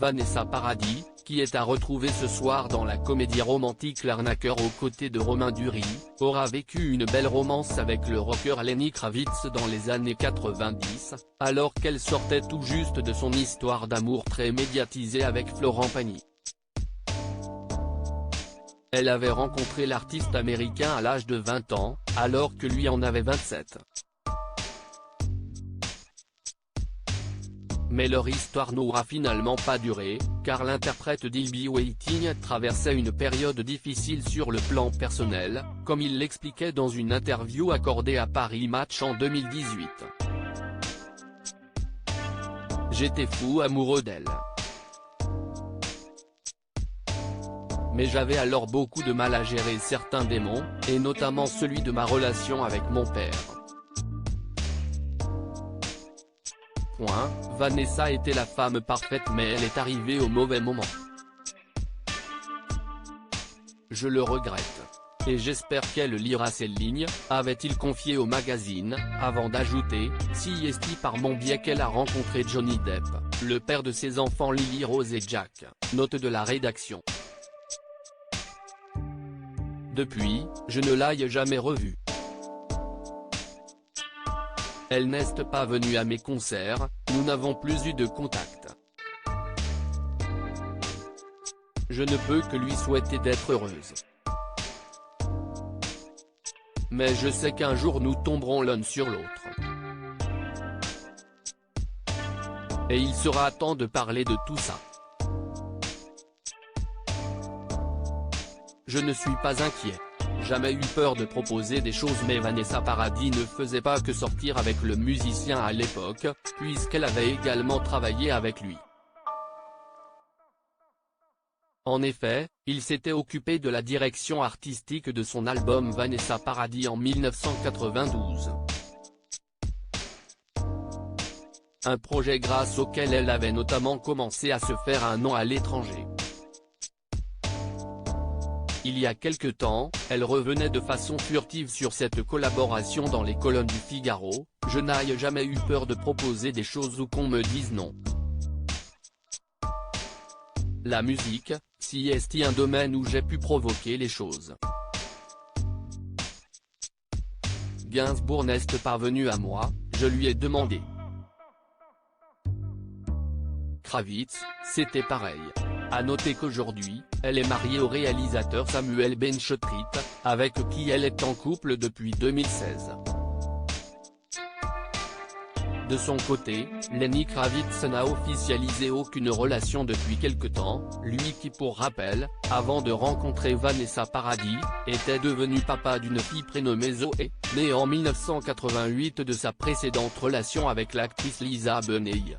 Vanessa Paradis, qui est à retrouver ce soir dans la comédie romantique L'arnaqueur aux côtés de Romain Duris, aura vécu une belle romance avec le rocker Lenny Kravitz dans les années 90, alors qu'elle sortait tout juste de son histoire d'amour très médiatisée avec Florent Pagny. Elle avait rencontré l'artiste américain à l'âge de 20 ans, alors que lui en avait 27. Mais leur histoire n'aura finalement pas duré, car l'interprète d'I'll Be Waiting traversait une période difficile sur le plan personnel, comme il l'expliquait dans une interview accordée à Paris Match en 2018. J'étais fou amoureux d'elle. Mais j'avais alors beaucoup de mal à gérer certains démons, et notamment celui de ma relation avec mon père. Vanessa était la femme parfaite mais elle est arrivée au mauvais moment. Je le regrette. Et j'espère qu'elle lira ces lignes, avait-il confié au magazine, avant d'ajouter, si est par mon biais qu'elle a rencontré Johnny Depp, le père de ses enfants Lily Rose et Jack, note de la rédaction. Depuis, je ne l'ai jamais revue. Elle n'est pas venue à mes concerts, nous n'avons plus eu de contact. Je ne peux que lui souhaiter d'être heureuse. Mais je sais qu'un jour nous tomberons l'un sur l'autre. Et il sera temps de parler de tout ça. Je ne suis pas inquiet. Jamais eu peur de proposer des choses mais Vanessa Paradis ne faisait pas que sortir avec le musicien à l'époque, puisqu'elle avait également travaillé avec lui. En effet, il s'était occupé de la direction artistique de son album Vanessa Paradis en 1992. Un projet grâce auquel elle avait notamment commencé à se faire un nom à l'étranger. Il y a quelque temps, elle revenait de façon furtive sur cette collaboration dans les colonnes du Figaro, « Je n'ai jamais eu peur de proposer des choses ou qu'on me dise non. La musique, si est un domaine où j'ai pu provoquer les choses. Gainsbourg n'est pas venu à moi, je lui ai demandé. Kravitz, c'était pareil. À noter qu'aujourd'hui, elle est mariée au réalisateur Samuel Benchetrit, avec qui elle est en couple depuis 2016. De son côté, Lenny Kravitz n'a officialisé aucune relation depuis quelque temps, lui qui pour rappel, avant de rencontrer Vanessa Paradis, était devenu papa d'une fille prénommée Zoé, née en 1988 de sa précédente relation avec l'actrice Lisa Bonet.